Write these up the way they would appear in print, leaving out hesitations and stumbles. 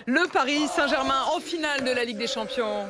Le Paris Saint-Germain en finale de la Ligue des Champions.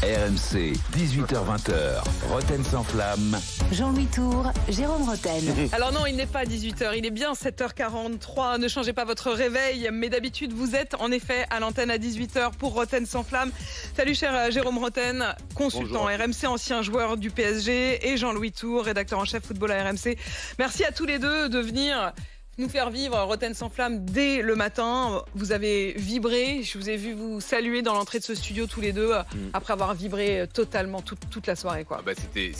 RMC, 18h-20h, Roten sans flamme. Jean-Louis Tour, Jérôme Roten. Alors non, il n'est pas 18h, il est bien 7h43. Ne changez pas votre réveil, mais d'habitude, vous êtes en effet à l'antenne à 18h pour Roten sans flamme. Salut cher Jérôme Roten, consultant Bonjour. RMC, ancien joueur du PSG, et Jean-Louis Tour, rédacteur en chef football à RMC. Merci à tous les deux de venir nous faire vivre Roten sans flamme dès le matin. Vous avez vibré, je vous ai vu vous saluer dans l'entrée de ce studio tous les deux, après avoir vibré totalement toute la soirée, quoi. C'était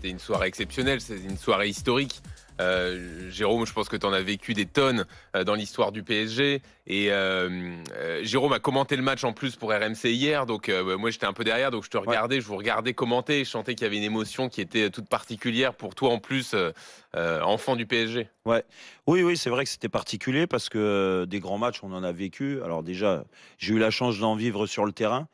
une soirée exceptionnelle, c'est une soirée historique. Jérôme, je pense que tu en as vécu des tonnes dans l'histoire du PSG. Et Jérôme a commenté le match en plus pour RMC hier. Donc moi j'étais un peu derrière, donc je vous regardais commenter. Je sentais qu'il y avait une émotion qui était toute particulière pour toi en plus, enfant du PSG. Ouais. Oui, c'est vrai que c'était particulier parce que des grands matchs, on en a vécu. Alors déjà, j'ai eu la chance d'en vivre sur le terrain.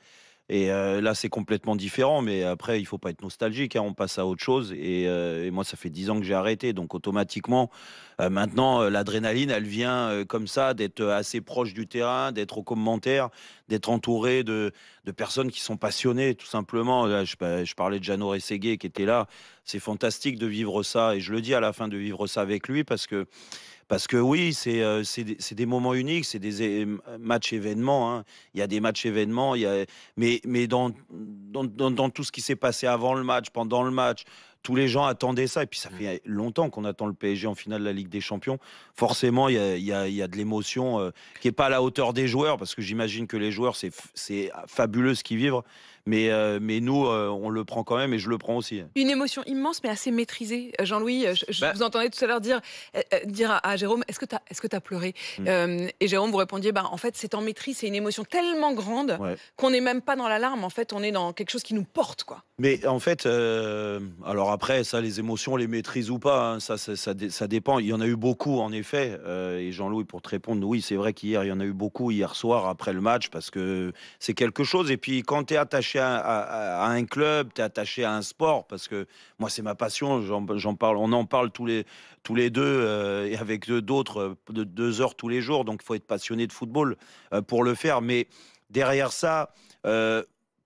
Et là, c'est complètement différent. Mais après, il faut pas être nostalgique. On passe à autre chose. Et moi, ça fait 10 ans que j'ai arrêté. Donc automatiquement, maintenant, l'adrénaline, elle vient comme ça, d'être assez proche du terrain, d'être aux commentaires, d'être entouré de personnes qui sont passionnées, tout simplement. Là, je parlais de Jeannot Rességuier qui était là. C'est fantastique de vivre ça. Et je le dis à la fin, de vivre ça avec lui parce que oui, c'est des moments uniques, c'est des matchs événements. Hein. Il y a des matchs événements, mais dans tout ce qui s'est passé avant le match, pendant le match, tous les gens attendaient ça. Et puis ça fait longtemps qu'on attend le PSG en finale de la Ligue des Champions. Forcément, il y a de l'émotion qui n'est pas à la hauteur des joueurs, parce que j'imagine que les joueurs, c'est fabuleux ce qu'ils vivent. Mais nous, on le prend quand même, et je le prends aussi. Une émotion immense, mais assez maîtrisée. Jean-Louis, je vous entendais tout à l'heure dire à Jérôme, est-ce que t'as pleuré Et Jérôme, vous répondiez, en fait, c'est en maîtrise, c'est une émotion tellement grande qu'on n'est même pas dans l'alarme. En fait, on est dans quelque chose qui nous porte, quoi. Mais en fait, alors après, ça, les émotions, on les maîtrise ou pas, hein, ça dépend. Il y en a eu beaucoup, en effet. Et Jean-Louis, pour te répondre, oui, c'est vrai qu'hier, il y en a eu beaucoup, hier soir, après le match, parce que c'est quelque chose. Et puis, quand tu es attaché à un club, tu es attaché à un sport, parce que moi, c'est ma passion, j'en parle, on en parle tous les deux, et avec d'autres, de 2 heures tous les jours. Donc, il faut être passionné de football pour le faire. Mais derrière ça...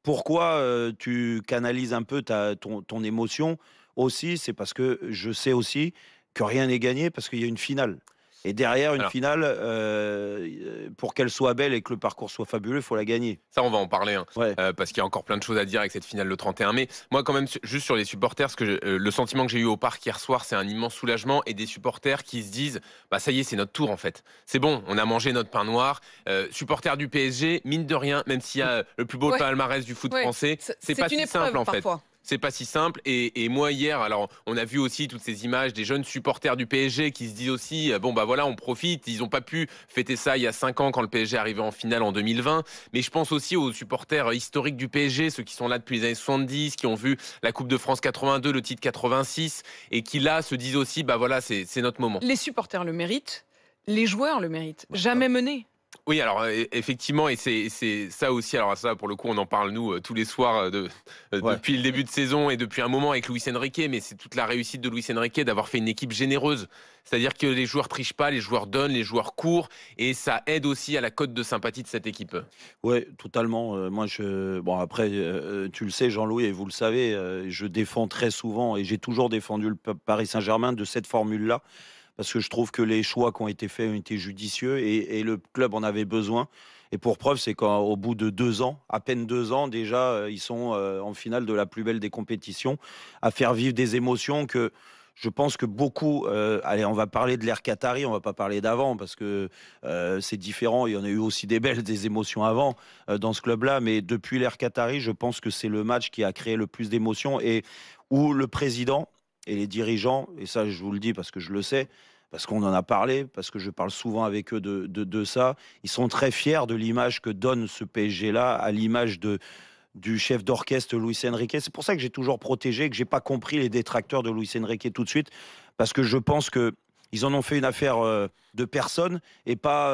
pourquoi tu canalises un peu ton émotion aussi? C'est parce que je sais aussi que rien n'est gagné, parce qu'il y a une finale. Et derrière une finale, pour qu'elle soit belle et que le parcours soit fabuleux, il faut la gagner. Ça, on va en parler, parce qu'il y a encore plein de choses à dire avec cette finale le 31 mai. Moi, quand même, juste sur les supporters, le sentiment que j'ai eu au parc hier soir, c'est un immense soulagement, et des supporters qui se disent, ça y est, c'est notre tour en fait. C'est bon, on a mangé notre pain noir. Supporters du PSG, mine de rien, même s'il y a le plus beau palmarès du foot français, c'est pas si simple en fait. Parfois. C'est pas si simple. Et moi, hier, alors, on a vu aussi toutes ces images des jeunes supporters du PSG qui se disent aussi, voilà, on profite. Ils n'ont pas pu fêter ça il y a 5 ans quand le PSG est arrivé en finale en 2020. Mais je pense aussi aux supporters historiques du PSG, ceux qui sont là depuis les années 70, qui ont vu la Coupe de France 82, le titre 86, et qui là se disent aussi, voilà, c'est notre moment. Les supporters le méritent, les joueurs le méritent. Jamais mené. Oui, alors effectivement, et c'est ça aussi. Alors ça, pour le coup, on en parle nous tous les soirs depuis le début de saison et depuis un moment avec Luis Enrique. Mais c'est toute la réussite de Luis Enrique d'avoir fait une équipe généreuse. C'est-à-dire que les joueurs trichent pas, les joueurs donnent, les joueurs courent, et ça aide aussi à la cote de sympathie de cette équipe. Oui, totalement. Moi, après, tu le sais, Jean-Louis, et vous le savez, je défends très souvent, et j'ai toujours défendu le Paris Saint-Germain de cette formule-là. Parce que je trouve que les choix qui ont été faits ont été judicieux, et le club en avait besoin. Et pour preuve, c'est qu'au bout de 2 ans, à peine 2 ans, déjà, ils sont en finale de la plus belle des compétitions, à faire vivre des émotions que je pense que beaucoup... allez, on va parler de l'ère Qatari, on va pas parler d'avant, parce que c'est différent. Il y en a eu aussi des émotions avant dans ce club-là. Mais depuis l'ère Qatari, je pense que c'est le match qui a créé le plus d'émotions, et où le président et les dirigeants, et ça je vous le dis parce que je le sais, parce qu'on en a parlé, parce que je parle souvent avec eux de ça, ils sont très fiers de l'image que donne ce PSG-là, à l'image du chef d'orchestre Luis Enrique. C'est pour ça que j'ai toujours protégé, que j'ai pas compris les détracteurs de Luis Enrique tout de suite, parce que je pense que ils en ont fait une affaire de personne et pas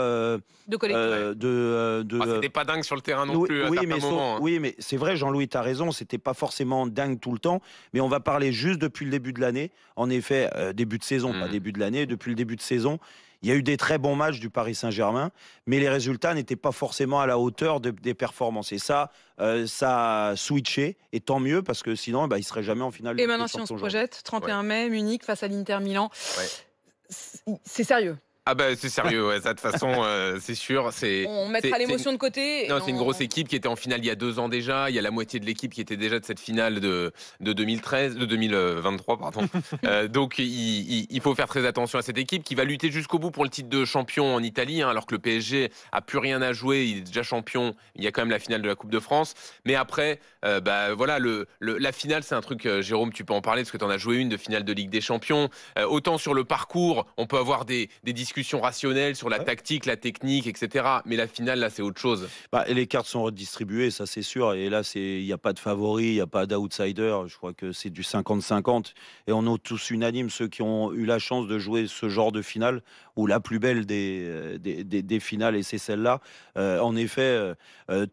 de collectif. C'était pas dingue sur le terrain non plus à certains moments. Oui, mais c'est vrai, Jean-Louis, tu as raison, c'était pas forcément dingue tout le temps, mais on va parler juste depuis le début de l'année. En effet, début de saison, pas début de l'année, depuis le début de saison, Il y a eu des très bons matchs du Paris Saint-Germain, mais les résultats n'étaient pas forcément à la hauteur des performances. Et ça a switché, et tant mieux, parce que sinon, il ne serait jamais en finale. Et maintenant, si on se projette, 31 mai, Munich face à l'Inter Milan, c'est sérieux. Ah bah c'est sérieux, ouais, ça de toute façon c'est sûr. On mettra l'émotion de côté. Non, c'est une grosse équipe qui était en finale il y a 2 ans déjà. Il y a la moitié de l'équipe qui était déjà de cette finale de 2023, pardon. Donc il faut faire très attention à cette équipe qui va lutter jusqu'au bout pour le titre de champion en Italie, alors que le PSG a plus rien à jouer. Il est déjà champion. Il y a quand même la finale de la Coupe de France. Mais après, voilà, la finale c'est un truc. Jérôme, tu peux en parler parce que tu en as joué une de finale de Ligue des Champions. Autant sur le parcours, on peut avoir des discussions rationnelles sur la tactique, la technique, etc. Mais la finale, là, c'est autre chose. Et les cartes sont redistribuées, ça c'est sûr. Et là, il n'y a pas de favori, il n'y a pas d'outsider. Je crois que c'est du 50-50. Et on est tous unanimes, ceux qui ont eu la chance de jouer ce genre de finale, ou la plus belle des finales, et c'est celle-là. En effet,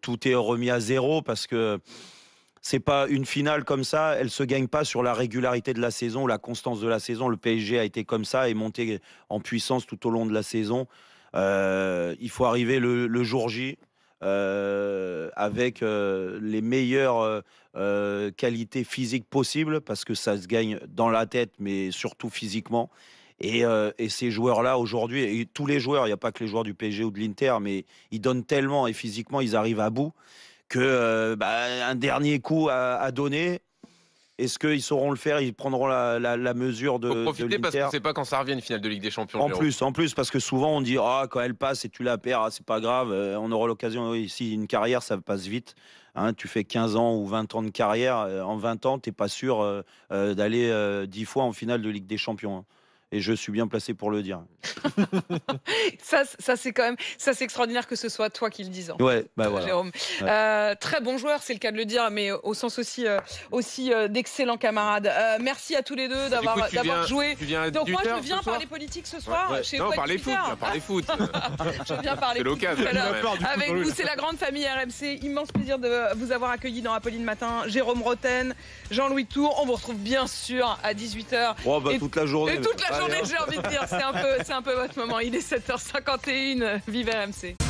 tout est remis à zéro parce que c'est pas une finale comme ça, elle se gagne pas sur la régularité de la saison ou la constance de la saison. Le PSG a été comme ça et monté en puissance tout au long de la saison. Il faut arriver le jour J avec les meilleures qualités physiques possibles, parce que ça se gagne dans la tête, mais surtout physiquement. Et ces joueurs-là aujourd'hui, et tous les joueurs, il n'y a pas que les joueurs du PSG ou de l'Inter, mais ils donnent tellement et physiquement ils arrivent à bout que un dernier coup à donner. Est-ce qu'ils sauront le faire? Ils prendront la mesure de l'Inter. Faut profiter parce qu'on ne sait pas quand ça revient une finale de Ligue des Champions. En plus, parce que souvent on dit quand elle passe et tu la perds, c'est pas grave, on aura l'occasion. Ici, une carrière, ça passe vite. Tu fais 15 ans ou 20 ans de carrière, en 20 ans, tu n'es pas sûr d'aller 10 fois en finale de Ligue des Champions. Et je suis bien placé pour le dire. ça c'est quand même, ça c'est extraordinaire que ce soit toi qui le dises. Ouais, voilà. Jérôme. Ouais. Très bon joueur, c'est le cas de le dire, mais au sens aussi d'excellents camarades. Merci à tous les deux d'avoir joué. Donc moi je viens parler politique ce soir. Non, parler foot. Je viens parler foot. C'est l'occasion. Avec vous, c'est la grande famille RMC. Immense plaisir de vous avoir accueilli dans Apolline Matin. Jérôme Rotten, Jean-Louis Tour. On vous retrouve bien sûr à 18h. Toute la journée. Et toute la journée, j'ai envie de dire, c'est un peu votre moment. Il est 7h51. Vive RMC.